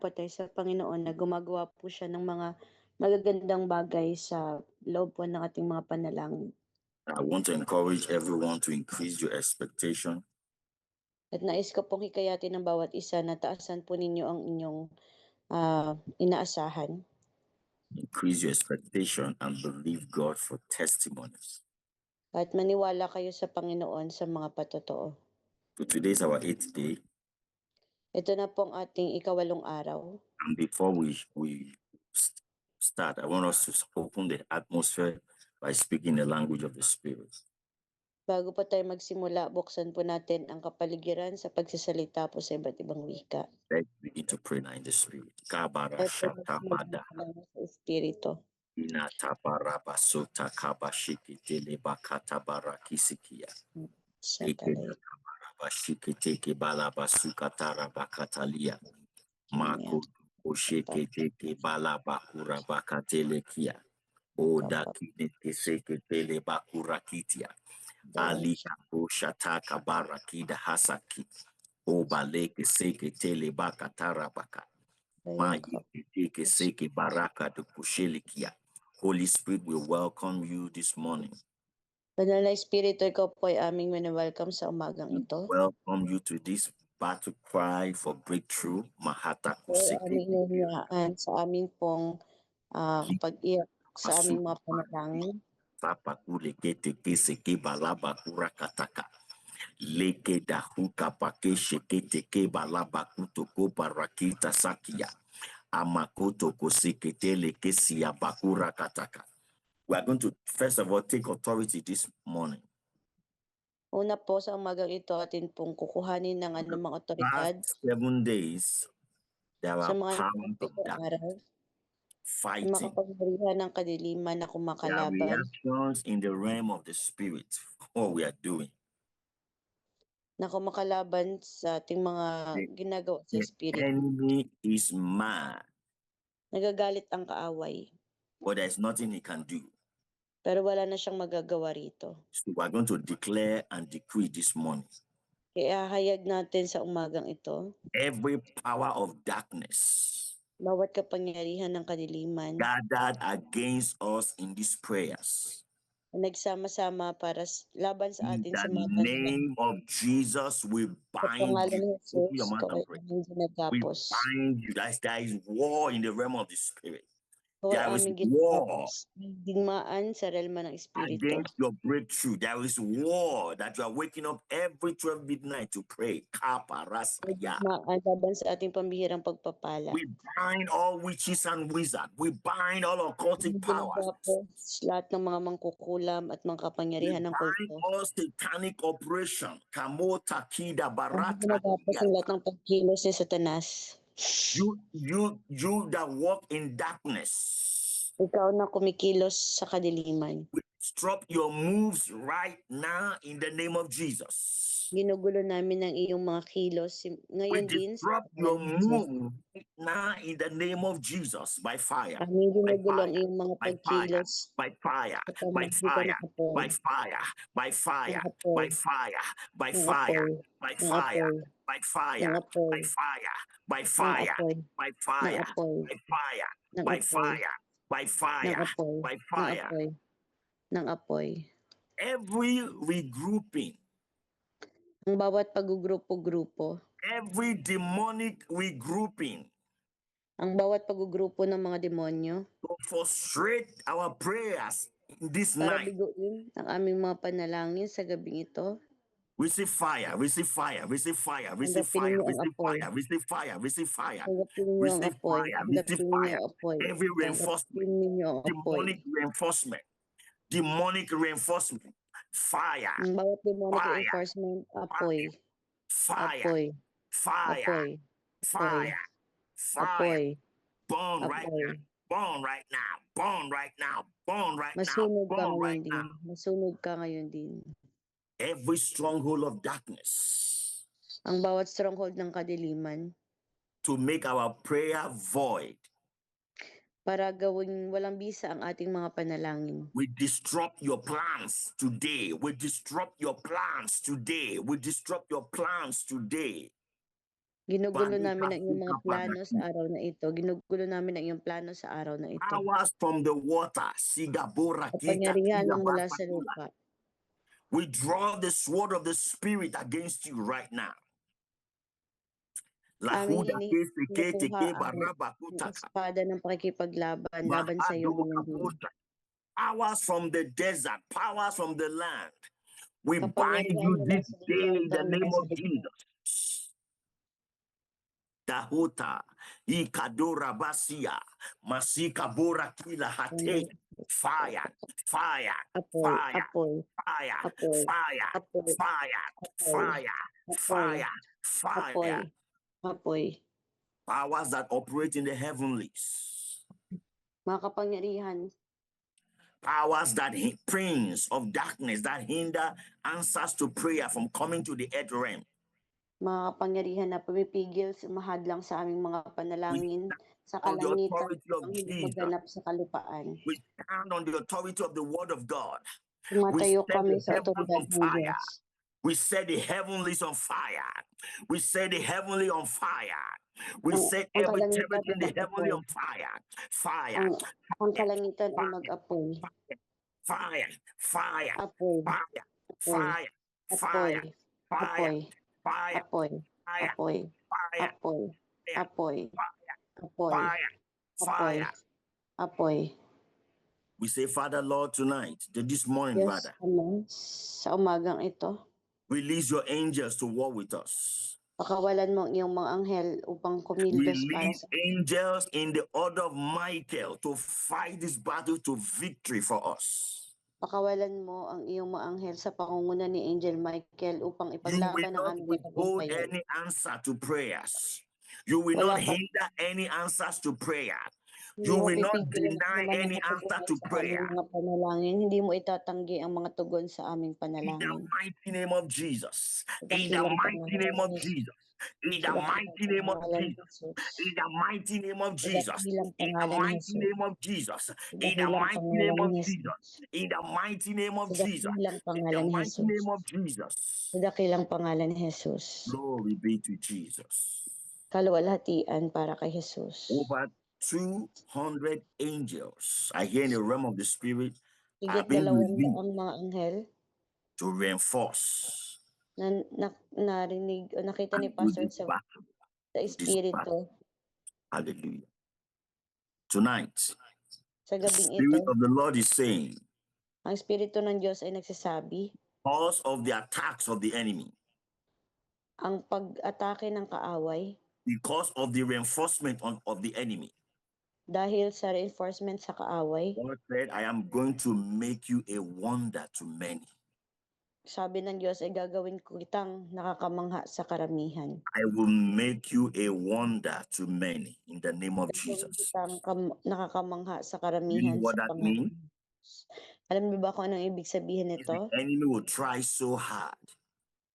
po tayo sa Panginoon na gumagawa po siya ng mga magagandang bagay sa loob po ng ating mga panalangin. I want to encourage everyone to increase your expectation. At nais ko pong hikayatin ng bawat isa na taasan po ninyo ang inyong inaasahan. Increase your expectation and believe God for testimonies. At maniwala kayo sa Panginoon sa mga patotoo. So today is our 8th day. Ito na po ang ating ikawalong araw. And before we start, I want us to open the atmosphere by speaking the language of the Spirit. Bago po tayo magsimula, buksan po natin ang kapaligiran sa pagsasalita po sa iba't ibang wika. Let's begin to pray now in the Spirit. Kabara At shatabada. sa Espiritu. Inata baraba sota kaba shikitele bakata barakisikia. Ikena kabaraba shikiteke balaba sukatara bakatalia. Mako osheketeke balaba kura bakatelekia. Oda kinete seketele bakura kitia. Ali shataka barakida hasaki. Obaleke seketele bakatara baka. Mayeke seke baraka de kushelikia. Holy Spirit, we welcome you this morning. Banal na Espiritu, ikaw po ay aming welcome sa umagang ito. Welcome you to this battle cry for breakthrough. Mahata kuseke. Aming inuyaan sa aming pong pag-iyak sa aming mga panalangin. Papa kule kete keseke balaba kura kataka. Leke dahuka pake shekete ke balaba kutoko barakita sakia. Amakoto kosekete leke siya bakura kataka. We are going to first of all take authority this morning. Una po sa umagang ito, atin pong kukuhanin ng anumang otoridad. Past 7 days, there sa are mga powers of araw, fighting. makapangyarihan ng kadiliman na There are kumakalaban. reactions in the realm of the spirit for what we are doing. Na kumakalaban sa ating mga ginagawa sa The Espiritu. enemy is mad, Nagagalit ang kaaway, but there is nothing he can do. pero wala na siyang magagawa rito. So we are going to declare and decree this morning. Kaya hayag natin sa umagang ito, Every power of darkness bawat kapangyarihan ng kadiliman gathered against us in these prayers, na nagsama-sama para laban sa in atin the sa mga panalangin. name of Jesus, we Sa bind pangalan you. ni Open your Jesus, mouth ito and ay pray. aming We ginagapos. bind you. There is war in the realm of the spirit. Ito ay There is aming war ginagapos. May digmaan sa realma ng Espiritu. against your breakthrough. There is war that you are waking up every 12 midnight to pray. May Kaparasaya. digmaan laban sa ating pambihirang pagpapala. We bind all witches and wizards. We bind all occultic Aming powers. ginagapos lahat ng mga mangkukulam at mga We kapangyarihan ng bind kulto. all satanic operation. Kamota kida Aming barata. ginagapos ang lahat ng pagkilos ni Satanas. You that walk in darkness. Ikaw na kumikilos sa kadiliman. We stop your moves right now in the name of Jesus. Ginugulo namin ang iyong mga kilos We ngayon din sa disrupt your pangalan ni Jesus. move right now in the name of Jesus by fire. Aming By ginugulo ang fire. iyong mga By fire. pagkilos By fire. sa By pamamagitan fire. ng apoy. By fire. By fire. Ng apoy. By fire. By Ng fire. apoy. By Ng fire. apoy. By fire. Ng apoy. By fire. By Ng fire. apoy. By Ng fire. apoy. By fire. Ng By apoy. fire. By Ng fire. apoy. By Ng fire. apoy. Ng apoy. Every regrouping, Ang bawat pagugrupo-grupo, every demonic regrouping ang bawat pagugrupo ng mga demonyo to frustrate our prayers in this para night. biguin ang aming mga panalangin sa gabing ito, Receive fire, receive fire, receive fire, receive tanggapin fire, niyo ang receive apoy. fire, receive fire, receive fire, Tanggapin niyo ang receive apoy. fire, receive Tanggapin niyo fire. ang apoy. Every reinforcement, Tanggapin niyo ang apoy. demonic reinforcement, demonic reinforcement, fire, Ang bawat demonic fire, reinforcement, apoy. fire, Apoy. fire, Apoy. Apoy. fire, fire. Apoy. Burn right Apoy. now. Burn right now. Burn right now. Burn right now. Masunog ka Burn ngayon right din. now. Masunog ka ngayon din. Every stronghold of darkness Ang bawat stronghold ng kadiliman to make our prayer void. para gawing walang bisa ang ating mga panalangin. We disrupt your plans today. We disrupt your plans today. We disrupt your plans today. Ginugulo namin Balika ang iyong suka mga plano paraki. sa araw na ito. Ginugulo namin ang iyong plano sa araw na ito. Powers from the water. Sigabora kita Kapangyarihan kila ng mula sa basakula. lupa. We draw the sword of the spirit against you right now. Lahuda Aming kese kete kinukuha ke ang baraba kutaka. espada ng pakikipaglaban laban sa iyo Mahado ngayong gabi. kaputa. Powers from the desert, powers from the land. We bind Kapangyarihan you mula this sa day in disyerto, the mula name sa of lupa. Jesus. Dahuta, Ikadora Basia, Masika Bora Kila Hate, fire, fire, Apoy, fire, apoy, fire, apoy, fire, apoy, fire, apoy, fire, apoy, fire, apoy, fire. apoy. Powers that operate in the heavenlies. Mga kapangyarihan, Powers that prince of darkness that hinder answers to prayer from coming to the earth realm. mga kapangyarihan na pumipigil, mahadlang sa aming mga panalangin sa On the kalangitan authority of ang hindi Jesus, maganap sa kalupaan. we stand on the authority of the word of God. We Tumatayo set kami the sa heavens otoridad on ng fire. Diyos. We set the heavenlies on fire. We set the heavenly on fire. We set Ang every kalangitan temperature ay in the heavenly mag-apoy. on fire. Fire, Ang kalangitan ay mag-apoy. fire, fire, Apoy, fire, apoy, fire, apoy, fire, fire, apoy, fire, apoy, fire, apoy, fire, apoy, fire, apoy, apoy, fire, apoy, fire. apoy. We say, Father, Lord, tonight, this morning, Yes, rather, Ama, sa umagang ito, release your angels to war with us. pakawalan mo ang iyong mga anghel upang kumilos para Release sa angels in the order of Michael to fight this battle to victory for us. pakawalan mo ang iyong mga anghel sa pangunguna ni Angel Michael upang You will ipaglaban ang not aming withhold matagumpayan. any answer to prayers. You will Wala not ka, hinder any answers to prayer. hindi You mo will not pipigilan ang deny naman ng any answer katugunan to sa aming prayer. mga panalangin. Hindi mo itatanggi ang mga tugon sa aming In the panalangin. mighty name of Jesus. Sa In the dakilang mighty pangalan name ni of Jesus. Jesus. In Sa the dakilang mighty name of pangalan ni Jesus. Jesus. In the mighty name of Sa Jesus. dakilang In the pangalan ni mighty Jesus. name of Jesus. Sa In the dakilang mighty pangalan name of ni Jesus. Jesus. In the mighty name of Sa Jesus. dakilang In the pangalan ni mighty Jesus. name of Jesus. Sa dakilang pangalan ni Jesus. Glory be to Jesus. Kaluwalhatian para kay Jesus. Over 200 angels are here in the realm of the spirit are Higit being 200 released mga anghel to reinforce na narinig o nakita ni and do Pastor this sa battle. This battle. Espiritu. Hallelujah. Tonight, Sa the gabing Spirit ito, of the Lord is saying, ang Espiritu ng Diyos ay nagsasabi, because of the attacks of the enemy, ang pag-atake ng kaaway, because of the reinforcement of the enemy, dahil sa reinforcement sa kaaway, God said, I am going to make you a wonder to many. sabi ng Diyos ay gagawin ko kitang nakakamangha sa karamihan. I will make you a wonder to many in the name of Gagawin Jesus. kitang nakakamangha sa You know karamihan what sa that Panginoon. means? Alam niyo ba kung anong ibig sabihin The nito? enemy will try so hard,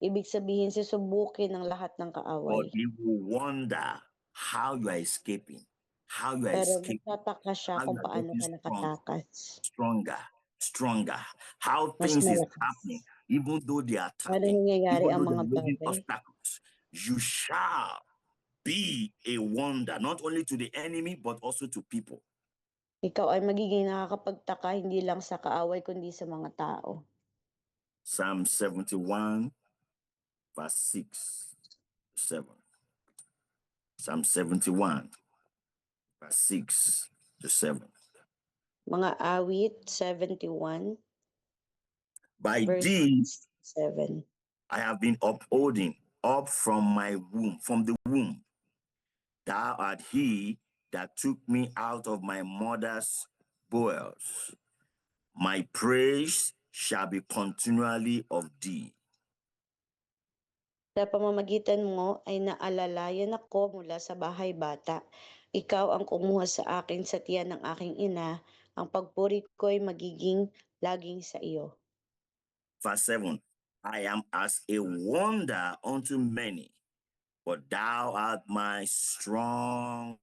Ibig sabihin susubukin ng lahat ng but kaaway. he will wonder how you are escaping, how you are Pero escaping, magtataka siya how you kung are paano getting ka strong, nakatakas. stronger, stronger, how Mas things is malakas. happening, even though they are Paano attacking, nangyayari even ang though mga they're raising bagay? obstacles, you shall be a wonder, not only to the enemy, but also to people. Ikaw ay magiging nakakapagtaka hindi lang sa kaaway kundi sa mga tao. Psalm 71, verse 6 to 7. Psalm 71, verse 6 to 7. Mga awit 71 By verse these 7. I have been upholding up from my womb, from the womb. Thou art he that took me out of my mother's bowels. My praise shall be continually of thee. Sa pamamagitan mo ay naalalayan ako mula sa bahay bata. Ikaw ang kumuha sa akin sa tiyan ng aking ina. Ang pagpuri ko'y magiging laging sa iyo. Verse 7. I am as a wonder unto many, but thou art my strong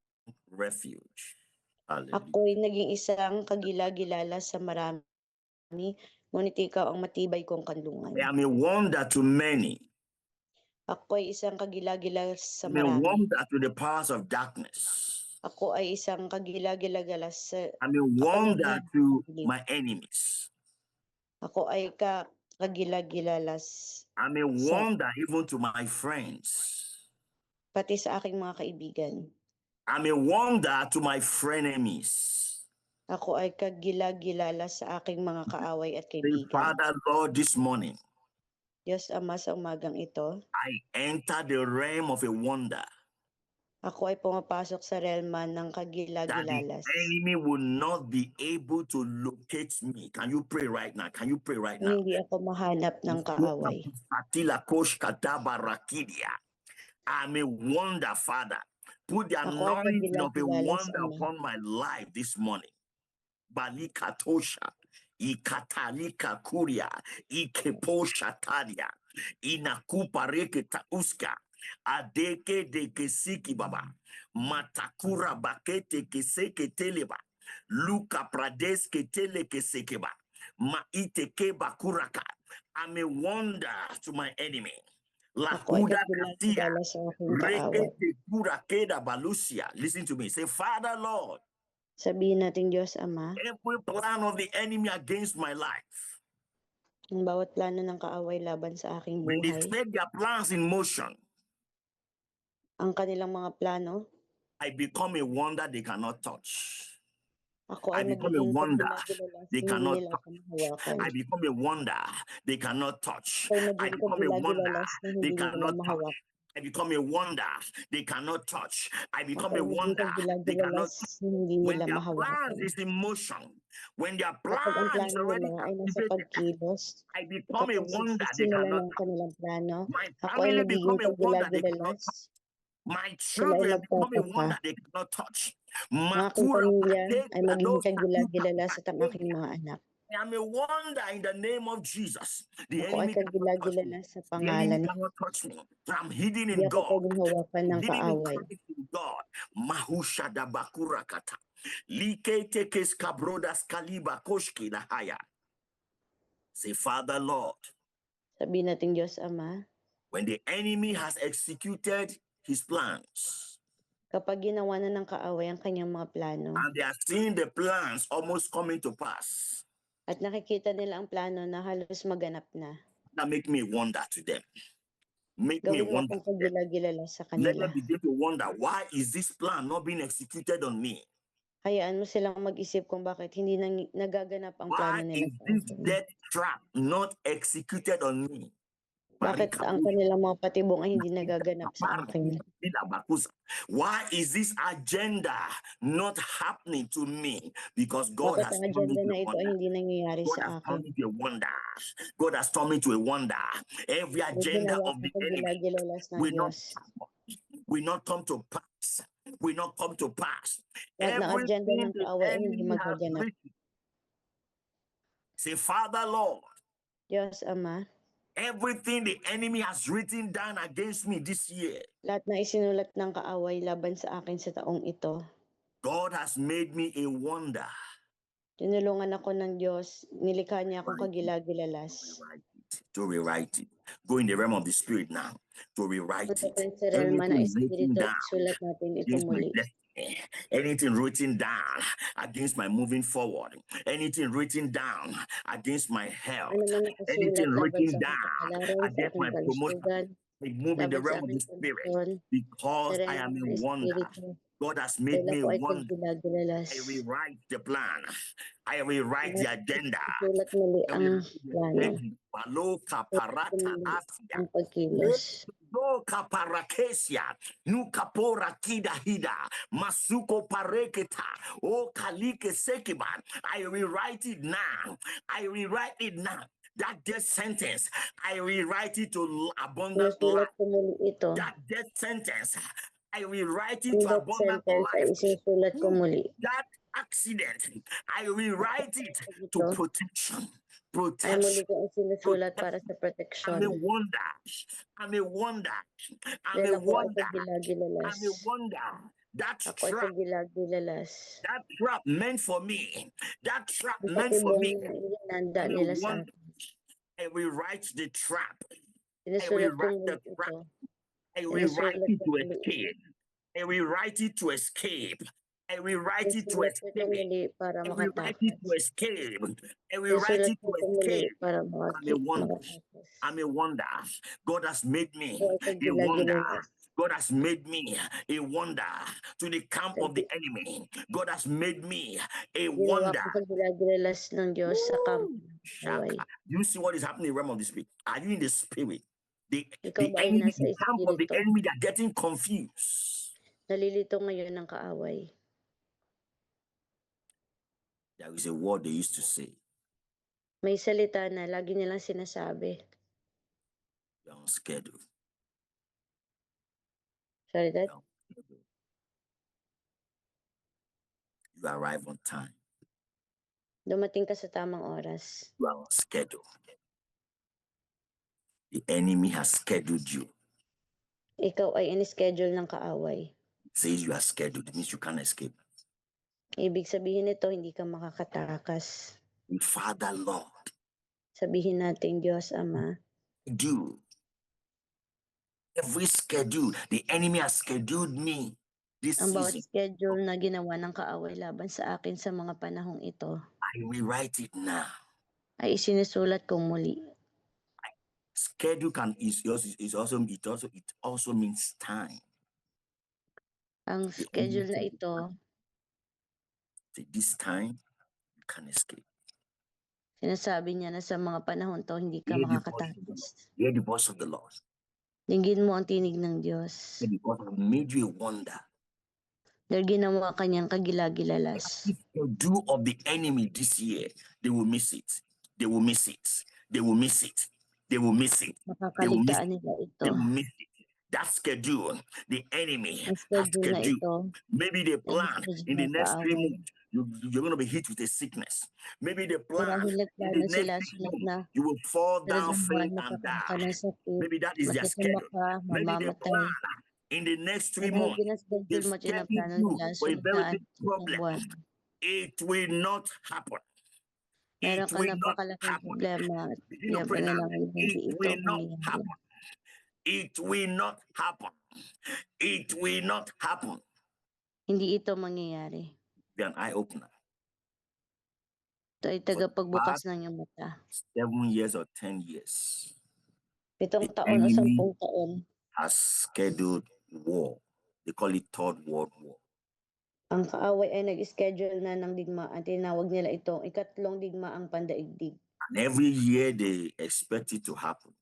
refuge. Hallelujah. Ako'y naging isang kagila-gilala sa marami, ngunit ikaw ang matibay kong kanlungan. I am a wonder to many, Ako'y isang kagila-gila sa I'm a marami. wonder to the powers of darkness. Ako ay isang kagila-gila sa I'm a wonder kapangyarihan to ng dilim. my enemies. Ako ay kagila-gilalas I'm a sa wonder even to my friends. pati sa aking mga kaibigan. I'm a wonder to my frenemies. Ako ay kagila-gilala sa aking mga kaaway at Say, kaibigan. Father, Lord, this morning, Diyos Ama, sa umagang ito, I enter the realm of a wonder ako ay pumapasok sa realma ng that the kagila-gilalas. enemy will not be able to locate me. Can you pray right now? Can you pray right Kung now? hindi ako mahanap ng kaaway. I'm a wonder, Father. Put the Ako ay anointing of a kagila-gilalas, wonder Ama. upon my life this morning. Balikatosha, ikatalika kuria, ikeposha tadia, inakupareke tauska, adeke deke siki baba, matakura bakete keseke teleba, luka pradeske tele kesekeba, maiteke bakuraka. I'm a wonder to my enemy. Ako ay Lahuda katia, kagila-gilala sa aking kaaway. rekete kura keda balusia. Listen to me. Say, Father, Lord, Sabihin natin, Diyos Ama, every plan of the enemy against my life, ang bawat plano ng kaaway laban sa aking when they buhay, set their plans in motion, ang kanilang mga plano, I become a wonder they cannot touch. ako I ay become a magiging wonder kagila-gilalas, they hindi cannot nila touch. ako mahawakan. I become a wonder they cannot touch. Ako ay I magiging become a wonder kagila-gilalas na they hindi nila cannot touch. mahawakan. I become a wonder they cannot touch. I Ako become ay a magiging wonder they cannot kagila-gilalas touch. na hindi When nila their mahawakan. plans is in motion, when their Kapag ang plan is plano already nila ay nasa activated, pagkilos, I become a kapag wonder they nagsisimula cannot ng touch. kanilang plano, My ako ay family magiging become a wonder they cannot kagila-gilalas. touch. My Sila ay children become a magtataka. wonder they cannot touch. Ang aking Makura pamilya pateke ay magiging adosa kuka kagila-gilalas at ang aking patekia. mga anak. I am a wonder in the name of Jesus. The Ako ay enemy cannot touch me. kagila-gilalas sa The enemy pangalan. cannot touch me. I'm hidden Hindi in ako God. pwedeng hawakan ng Hidden in kaaway. Christ in God. Mahusha da bakura kata. Like tekes kabrodas kaliba koshki na haya. Say, Father Lord, Sabihin natin, Diyos Ama, when the enemy has executed his plans, kapag ginawa na ng kaaway ang kanyang mga plano, and they are seeing the plans almost coming to pass, at nakikita nila ang plano na halos maganap na, that make me wonder to them. Make me gawin mo wonder akong to them. kagila-gilala sa Let kanila. them begin to wonder, why is this plan not being executed on me? Hayaan mo silang mag-isip kung bakit hindi nagaganap ang plano Why nila is sa this akin. death trap not executed on me? Bakit ang kanilang mga patibong ay hindi nagaganap sa akin? Why is this agenda not happening to me? Because God Bakit has ang turned me agenda to na a ito ay wonder. hindi nangyayari God sa has turned akin? me to a wonder. God has turned me to a wonder. Every Ay agenda ginawa of kong the enemy kagila-gilalas ng will not Diyos. come to pass. Will not come to pass. Lahat ng agenda Everything ng the kaaway ay hindi enemy has magaganap. written. Say, Father Lord, Diyos Ama, everything the enemy has written down against me this year, lahat na isinulat ng kaaway laban sa akin sa taong ito, God has made me a wonder. tinulungan ako ng Diyos, nilikha niya akong kagila-gilalas. To rewrite it. Go in the realm of the spirit now. To rewrite Punta it. tayo sa realma na Anything written espiritu at down sulat natin ito against my muli. destiny. Anything written down against my moving forward. Anything written down against my health. Ano man nakasulat Anything laban written sa aking down kapalaran, sa against aking my promotion. kalusugan, I move in the laban sa realm of the aking spirit kondisyon, sa because I realma am a ng wonder. espiritu. God has made Dahil me ako a ay wonder. kagila-gilalas. I rewrite the plan. I rewrite the agenda. Sulat muli I ang rewrite the plano. schedule. Maloka Sulat parata muli asia. ang pagkilos. Doka parakesia, nukapora kida hida, masuko pareketa, o kalike sekiban. I rewrite it now. I rewrite it now. That death sentence, I rewrite it to abundant Sinusulat life. ko muli ito. That death sentence, I rewrite it Yung to death abundant sentence ay life. isinusulat ko muli. That accident, I rewrite it to Ito protection. ay muli Protection. ko ang sinusulat para sa I'm a proteksyon. wonder. I'm a wonder. I'm Dahil a ako ay wonder. kagila-gilalas. I'm a wonder. That Ako ay trap, kagila-gilalas. that trap meant for me. That trap Ang meant for patibong me. na ihinanda I'm a nila sa wonder. akin. I rewrite the trap. Sinusulat kong rewrite muli the ito. I rewrite Sinusulat it ko to muli ito. escape. I rewrite it to escape. I rewrite it to Sinusulat ko ito escape. muli para I rewrite it to makatakas. escape. I rewrite Sinusulat it ko to ito muli escape. para I'm a wonder. makatakas. I'm a wonder. God has made me Ito ay a wonder. kagilagilalas. God has made me a wonder to the camp of the enemy. God has made me a Ginawa wonder. ko kagilagilalas ng Diyos sa kampo ng away. Shaka. Do you see what is happening in the realm of the spirit? Are you in the spirit? Ikaw The ba ay enemy, nasa the camp of the espiritu? enemy, they are getting confused. Nalilito ngayon ng kaaway. There is a word they used to say. May salita na lagi nilang sinasabi. You're on schedule. Sorry, Dad? You're on schedule. You arrive on time. Dumating ka sa tamang oras. You are on schedule. The enemy has scheduled you. Ikaw ay in-schedule ng kaaway. It says you are scheduled. It means you can't escape. Ibig sabihin nito, hindi ka makakatakas. Father, Lord, Sabihin natin, Diyos Ama, do every schedule the enemy has scheduled me this ang bawat season. schedule na ginawa ng kaaway laban sa akin sa mga panahong ito, I rewrite it now. ay isinusulat kong muli. Schedule it also means time. Ang The schedule na enemy ito, this time you can escape. sinasabi niya na sa mga panahon to, hindi ka Hear the voice of the Lord. makakatakas. Hear the voice of the Lord. Dinggin mo ang tinig ng Diyos. Because I've made you a wonder. Dahil ginawa kanyang kagilagilalas. If the do of the enemy this year, they will miss it. They will miss it. They will miss it. They will miss it. They will miss Makakaligtaan it. nila ito. They will miss it. That schedule, the enemy Ang has schedule na scheduled. ito, Maybe they ay plan schedule in the ng next 3 kaaway. months, you're going to be hit with a sickness. Maybe they plan Marahil in the nagplano next sila 6 sunod months, na you will fall sa down, isang buwan faint, and magkakaroon ka die. ng sakit, Maybe that is their matutumba schedule. ka, Maybe they mamamatay. plan in the next 3 Marahil months, ginaschedule they've mo at scheduled pinaplano you nila for a sunod very na big isang problem. buwan. It will not happen. Meron It ka will not napakalaking happen. problema at Begin to pray now. pinapanalangin hindi It ito will not mangyayari. happen. It will not happen. It will not happen. Hindi ito mangyayari. Be an eye opener. Ito ay tagapagbukas ng iyong mata. 7 years or 10 years, 7 the taon o enemy 10 taon, has scheduled war. They call it Third World War. ang kaaway ay nag-schedule na ng digmaan. Tinawag nila itong ikatlong digmaang pandaigdig. And every year they expect it to happen.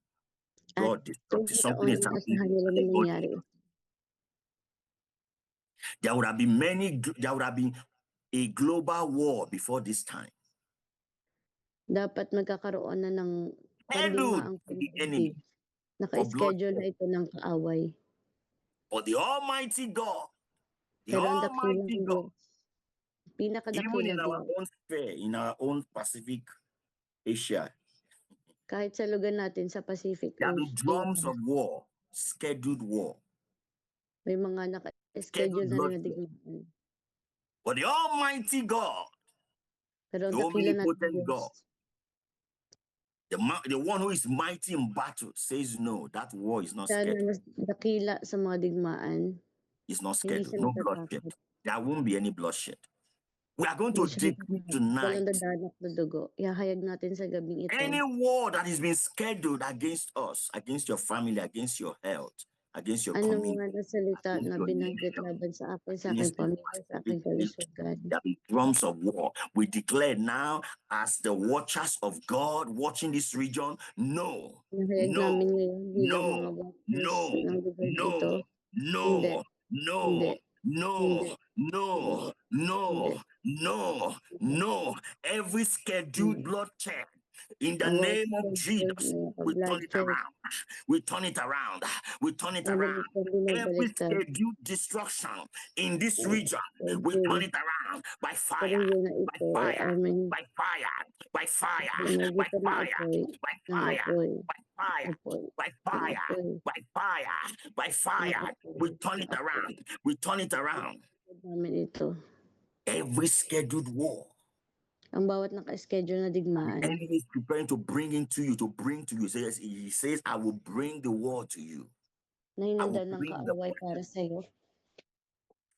God destructed something is happening. Inaasahan nila na mangyari. There would have been a global war before this time. Dapat magkakaroon na ng Scheduled pandigmaang to the enemy pandaigdig. Naka-schedule na ito ng kaaway. for the Almighty God. The Pero ang Almighty dakilang God. Diyos, Even pinakadakilang in our Diyos, own sphere, in our own Pacific Asia, kahit sa lugar natin sa Pacific there are the drums Asia, of war, scheduled war, may mga naka-schedule scheduled na rin na bloodshed. digmaan. But the Almighty God, Pero ang the dakilang natin omnipotent Diyos, God, the one who is mighty in battle, says no, that war is not siya na scheduled. mas dakila sa mga digmaan, It's not hindi scheduled. siya No bloodshed. natatakot. There won't be any bloodshed. We are going Hindi to siya decree natatakot. tonight Walang dadanak na dugo. Ihahayag natin sa gabing ito. any war that has been scheduled against us, against your family, against your health, against your Anong community, mga nasalita against na your binanggit nation, laban sa akin, sa aking against your pamilya, sa aking kalusugan. there be drums of war. We declare now, as the watchers of God watching this region, no, Ihahayag no, namin ngayon bilang mga no, watchers no, ng lugar na ito. no, Hindi, no, hindi, no, hindi, no, hindi, no, hindi. no. Every scheduled bloodshed in the Ang mga name of schedule Jesus, na we turn it bloodshed, around. We turn it around. We turn it around. madalit kong Every binabaliktad. scheduled destruction in this Ang region, we turn schedule it around by sa fire, region na by ito ay fire, aming by fire, by fire, by pamamagitan ng fire, apoy, by ng fire, apoy, by fire, apoy, by ng fire, apoy, by fire, by ng fire. apoy, We turn ng it apoy. around. We turn it around. Namin ito. Every scheduled war, ang bawat naka-schedule na The digmaan. enemy is preparing to bring into you, to bring to you. He says, I will bring the war to you. Na I will hinanda ng bring the kaaway para sa'yo.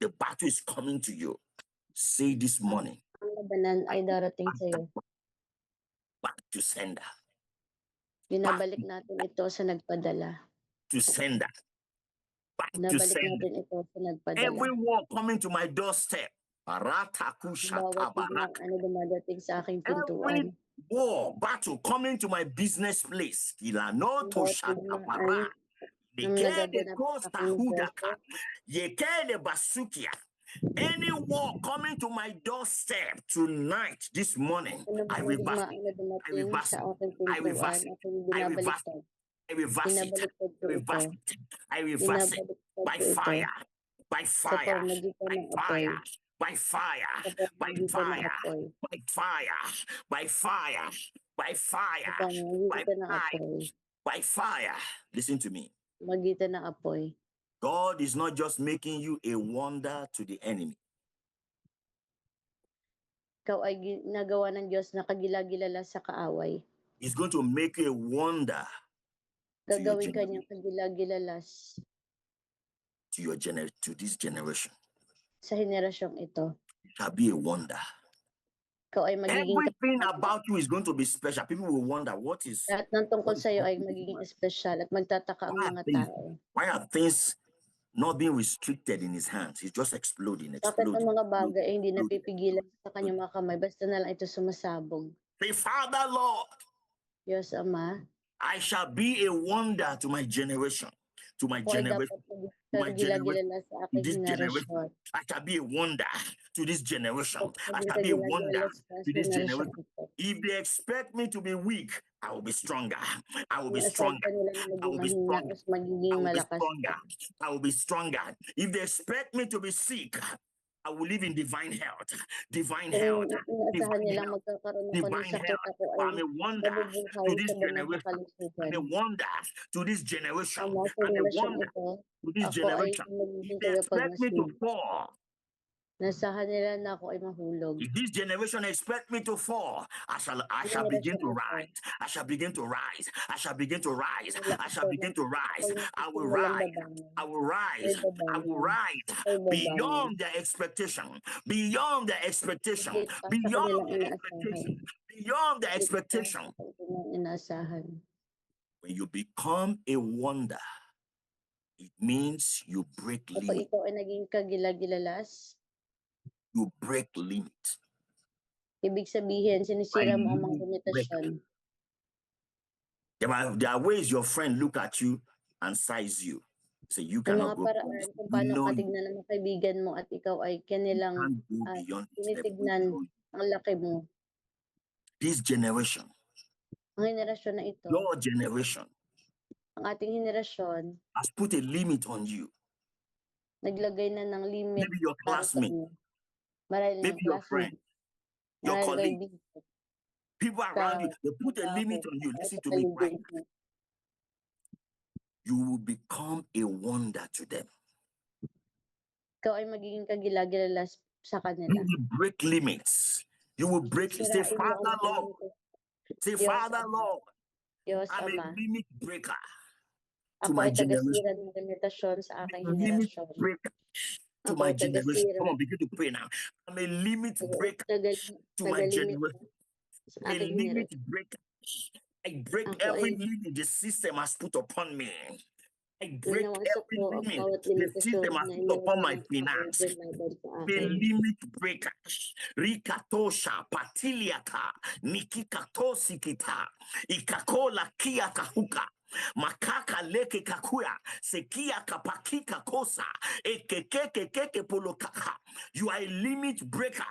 The battle is coming to you. Say this morning, Ang labanan ay darating sa'yo. back to sender, Binabalik natin ito sa nagpadala. to sender, back to Binabalik sender. natin ito sa nagpadala. Every war coming to my doorstep, Parataku Ang bawat Shatabarak. dumadating sa aking Every pintuan. war battle coming to my business place, Kilano Ang to bawat Shatabara. digmaan ng nagaganap sa aking negosyo. Yekede Basukia. Any war coming to my doorstep tonight, this morning, Ano I man ang reverse digmaan it. na I dumating reverse sa it. aking I pintuan, reverse it. aking I reverse binabaliktad. it. I reverse it. Binabaliktad ko I reverse ito. it. I reverse it. Binabaliktad By ko ito fire. By sa fire. pamamagitan By ng apoy. fire. By fire. Sa By pamamagitan ng fire. apoy. By fire. By fire. By Sa fire. By pamamagitan ng fire. apoy. By fire. Listen to me. Magitan ng apoy. God is not just making you a wonder to the enemy. Ikaw ay ginagawa ng Diyos na kagila-gilala sa kaaway. He's going to make you a wonder to your Gagawin ka niyang generation, kagila-gilalas to this generation. sa henerasyong ito. It shall be a wonder. Ikaw ay magiging Everything about you is going to be special. People will wonder what is lahat ng tungkol sa iyo ay magiging espesyal at magtataka ang mga tao. why are things not being restricted in his hands? He's just exploding, Bakit ang exploding. mga bagay ay hindi napipigilan sa kanyang mga kamay basta na lang ito sumasabog? Say, Father, Lord, Diyos Ama, I shall be a wonder to my generation. To my ako ay generation. dapat To my generation. kagila-gilala sa To aking this generation. henerasyon. I shall be a wonder to this generation. I Maging shall be a wonder kagila-gilala sa to this henerasyon generation. ito. If they expect me to be weak, I will be stronger. I will be Kung stronger. nila na I maging will be mahina stronger. mas magiging I will be malakas. stronger. I will be stronger. If they expect me to be sick, I will live in divine health. Divine health. Kung inaasahan Divine nilang health. magkakaroon ako ng Divine sakit, health. ako ay I'm a wonder mabubuhay to this sa banal na generation. kalusugan. I'm a wonder to this generation. Ang mga I'm a henerasyon wonder ito, to this ako ay generation. If magiging they expect me to tagapagmasid. fall, Nasahan nila na ako ay mahulog. if this generation expect me to fall, I shall begin to rise. I shall begin to rise. I shall begin to rise. I shall begin to rise. I will rise. I will rise. I will rise beyond their expectation. Beyond their expectation. Beyond their expectation. Beyond their expectation. Inaasahan. When you become a wonder, it means you break Kapag limit. ikaw ay naging kagila-gilalas, You break limit. ibig sabihin, sinisira mo ang mga limitasyon. There are ways your friend look at you and size you. Say you Ang cannot mga go paraan beyond this. kung paano No, ka tignan ng mga kaibigan mo at ikaw ay kanilang can't go beyond this level. tinitignan ang laki mo. This generation, Ang henerasyon na ito, your generation, ang ating henerasyon, has put a limit on you. naglagay na ng limit Maybe your para sa classmate, inyo. Marahil maybe ng your friend, classmate, your marahil colleague, kaibigan, people around you, they put a limit on you. Listen to me right now. You will become a wonder to them. Ikaw ay magiging kagila-gilalas sa kanila. You will break limits. You will break. Say, Sirain mo Father, ang Lord. Say, Diyos, Father, Ama. Lord. Diyos, I'm a Ama. limit breaker to Ako my ay generation. tagasira ng limitasyon sa I'm aking a limit henerasyon. breaker to Ako my ay generation. tagasira. Come on, begin to pray now. I'm a limit breaker to my Tagalimit generation. sa A aking limit henerasyon. breaker. I break Ako every ay limit the system has put upon me. I break winawasak every ko ang limit bawat the limitasyon system has na put upon my iniwan ng finance. laban sa The akin. limit breaker. Rikatosha patiliaka nikikatosi kita ikakola kia kahuka makaka leke kakuya sekia kapakika kosa ekekeke polokaka. You are a limit breaker.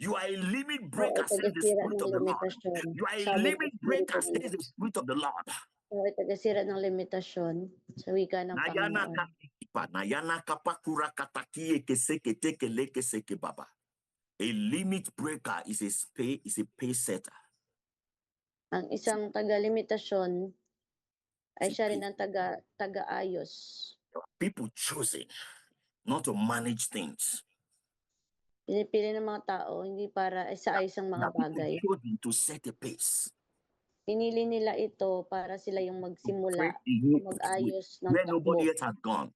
You are a limit Ako ay breaker, says the tagasira Spirit ng of the Lord. limitasyon. You are a Sabi ng limit breaker, Espiritu ng says the Diyos. Spirit of the Lord. Ako ay tagasira ng limitasyon sa wika ng Nayana Panginoon. kapipa, nayana kapakura katakie keseketeke leke seke baba. A limit breaker is a pace setter. Ang isang taga-limitasyon ay siya rin ang taga-ayos. People choosing not to manage things. Pinipili ng mga tao hindi para sa ayos ang mga That people bagay. chosen to set the pace, Pinili nila ito para sila yung to magsimula create a o new pathway mag-ayos ng where takbo nobody else has gone.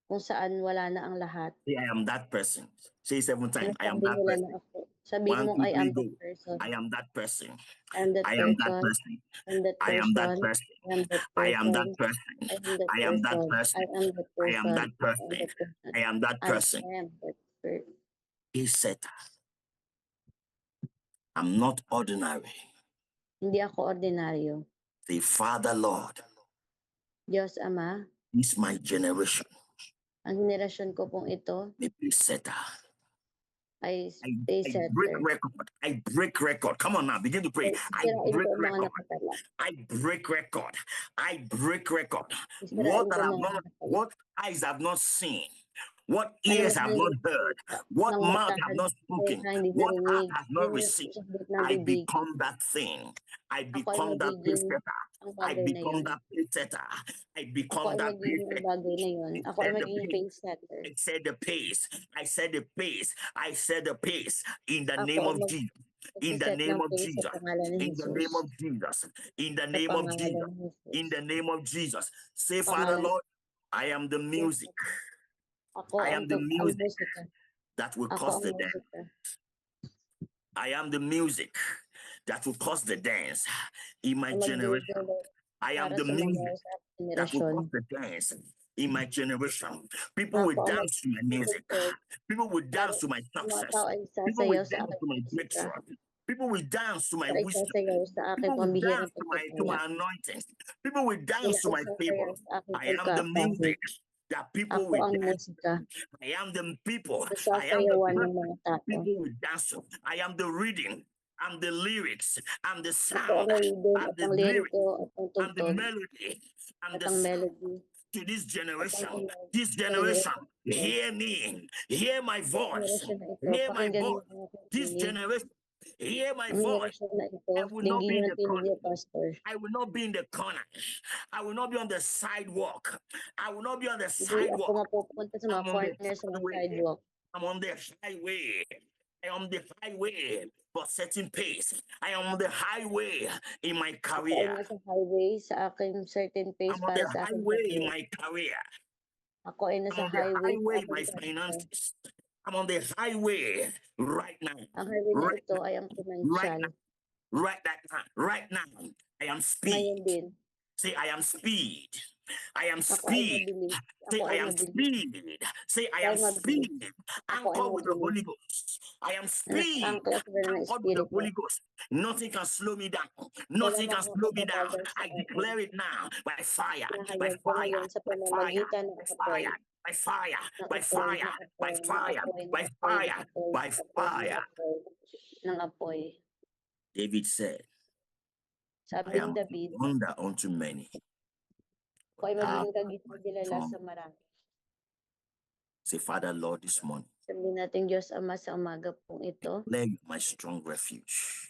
kung saan wala na ang lahat. Say, I am that person. Say 7 times, I am Sinasabi that nila na person. ako. Sabihin 1, mong 2, I am 3, go. that person. I am that person. I am that I am that person. person. I am that I am that person. person. I am that I am that person. person. I am that I am that person. person. I am that I am person. that I am person. that person. I am that I person. am that person. He said, I'm not ordinary. Hindi ako ordinaryo. The Father Lord Diyos Ama, is my generation. ang henerasyon ko pong ito The setter. ay I break setter. record. I break record. Come on now, begin to pray. I Sisirain break ko ang mga record. nakatala. I break record. I break record. Sisirain ko ang mga nakatala. What eyes have not seen, what Ano ears man have ang not heard, what ng mouth have matahan not spoken, na hindi what heart narinig, has hindi not received. nasasabot ng I bibig. become that thing. I Ako ay become that magiging setter. ang I bagay na become yun. that setter. I Ako become ay that magiging ang setter. bagay na yun. Ako ay magiging pace setter. I said the pace. I said the pace. I said the pace. In the Ako name ang of Jesus. In the magsiset name ng of pace sa Jesus. pangalan ni In the Jesus. name of Jesus. In the Sa name of pangalan Jesus. ni Jesus. In the name of Jesus. Say, Father Pangalan. Lord, I am the music. Ako I am the ang music musika. that will Ako cause ang the dance. musika. I am the music that will cause the dance in my generation. I am Para the sa mga music sa that will generasyon. cause the dance in my generation. People will Ako ang dance to my music. People will dance to my mga success. tao ay People will sasayaw sa dance aking to my musika. breakthrough. People will dance to my Ay wisdom. sasayaw sa aking People will pambihirang dance to my pagpapala. anointing. People will Sila dance to ay my favor. sasayaw sa aking I am the music pagkapahig. that people Ako will ang dance. musika I am the people. na I am the sasayawan ng person mga tao. people will dance to. I am the reading. I'm the lyrics. I'm the Ako sound. ang reading I'm at the ang lyrics. liriko at ang I'm the tugtog melody. I'm at the ang sound melody to this at ang generation. tunog This sa generation, generasyon. hear me. Hear my voice. Generasyon na ito, Hear my pakinggan niyo voice. ang aking This tinig. generation, hear my Ang voice. generasyon na ito, I will not dinggin be niyo in ang the tinig corner. niyo, Pastor. I will not be in the corner. I will not be on the sidewalk. I will not be on the Hindi ako sidewalk. mapupunta sa mga I'm on the corner, sa mga highway. sidewalk. I'm on the highway. I am on the highway for setting pace. I am on the highway in my Ako ay career. nasa highway sa aking certain pace I'm on para the sa aking highway in career. my career. Ako ay I'm nasa on the highway sa highway in aking my career. finances. I'm on the highway right now. Ang highway na Right ito now. ay ang Right financial. now. Right now. I am Ngayon speed. din, Say, I am speed. I am ako ay speed. mabilis. Say, Ako I ay am mabilis. speed. Say, I Ako am ay mabilis. speed. Ako ay Anchor with the mabilis. Holy Ghost. I am speed. Naka-angkla sa ng Anchored with the Espiritu. Holy Ghost. Nothing can slow me down. Wala Nothing can slow me down. makakapabagal sa I akin. declare it now by fire, by Nahayag ko fire, ngayon sa by fire, pamamagitan ng by apoy. fire, by fire, by Ng fire, by apoy, ng fire, apoy, ng by apoy, ng fire, apoy, by ng apoy, ng fire. apoy, ng apoy. David said, I Sabi am ni David, a wonder unto many. ako ay Thou magiging kagitan-kilala art sa marami. Say, Father, Lord, this morning, Sabihin natin, Diyos Ama, sa umaga pong ito, declare you my strong refuge.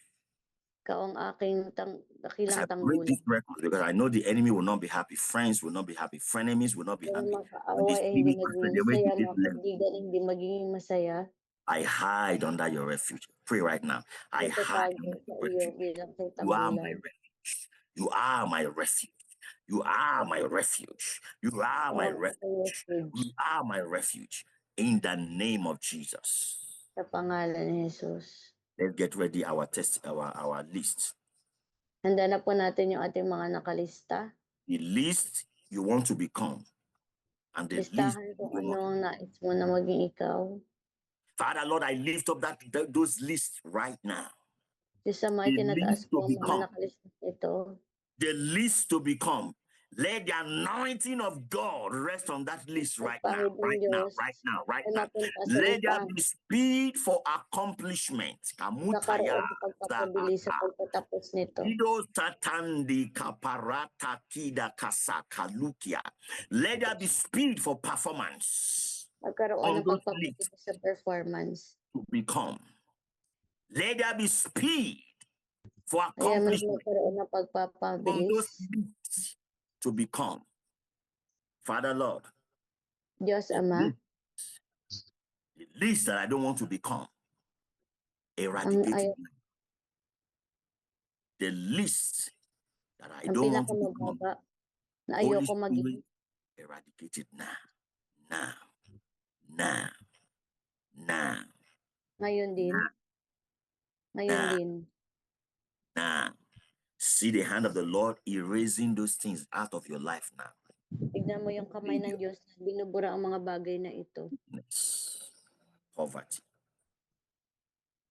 Ikaw ang aking As dakilang I break tanggulan. this record, because I know the enemy will not be happy, friends will not be happy, frenemies will not be Kaya happy. mga When kaaway they ay see hindi me magiging accelerating masaya, this mga level, kaibigan ay hindi magiging masaya. I hide under your refuge. Pray right now. I hide Magtatago under sa your iyo refuge. bilang kay You are my tanggulan. refuge. You are my refuge. You are my refuge. You are Ikaw my ang aking refuge. refuge. You are my refuge. In the name of Jesus. Sa pangalan ni Jesus. Let's get ready our list. Handa na po natin yung ating mga nakalista. The list you want to become. And the list Listahan you kung don't ano want. ang nais mo na maging ikaw. Father, Lord, I lift up those lists right now. Diyos Ama, The tinataas list to ko ang mga become. nakalista ito. The list to become. Let the anointing of God rest on that list right now, right now, right now, right Ay now. mapunta sa Let there listahan. be speed for accomplishment. Kamutaya Nakaroon sa pagpapabilis sa pagtatapos nito. Ido tatandi kaparata kida kasakalukia. Let there be speed for performance. Magkaroon On ng those pagpapabilis sa performance. to become. Let there be speed for Kaya accomplishment. magkaroon ng On pagpapabilis. those lists to become. Father Lord, Diyos Ama, The least that I don't want to become, Ang eradicate ayaw it now. The least that I ang don't want to become, pinakamababa na Holy ayoko maging Spirit, eradicate it now. Now. Now. Now. ngayon din, Now. ngayon Now. din. Now. See the hand of the Lord erasing those things out of your life now. Tignan mo yung kamay ng Diyos na binubura ang mga bagay na ito. Poverty.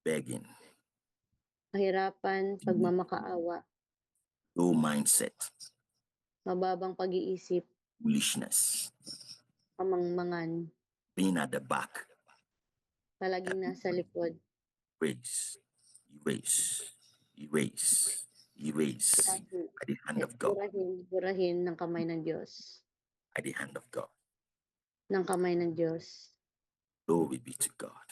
Begging. Kahirapan, pagmamakaawa, Low mindset. mababang pag-iisip, Foolishness. kamangmangan, Being at the back. palaging nasa likod. Erase. Erase. Erase. Erase. By the hand of God. Burahin ng kamay ng Diyos. By the hand of God. Ng kamay ng Diyos. Glory be to God.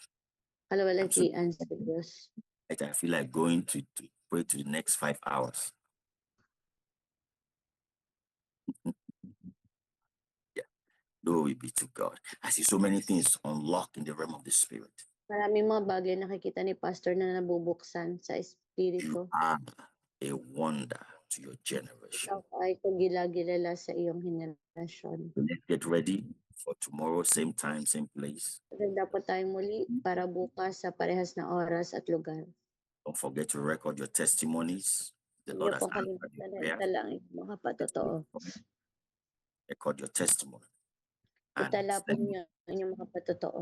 Kalwalhatian sa Diyos. I feel like going to pray to the next 5 hours. Yeah. Glory be to God. I see so many things unlocked in the realm of the Spirit. Maraming mga bagay nakikita ni Pastor na nabubuksan sa You Espiritu. are a wonder to your generation. Ikaw ay kagila-gilala sa iyong henerasyon. Let's get ready for tomorrow, same time, same place. Dapat tayong muli para bukas sa parehas na oras at lugar. Don't forget to record your testimonies. The Hindi Lord has po answered kalimutan your na prayer. itala ang inyong mga patotoo. Record your testimony. And Itala po niyo ang inyong mga patotoo.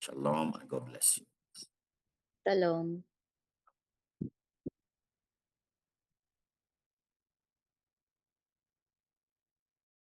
shalom and God bless you. Shalom.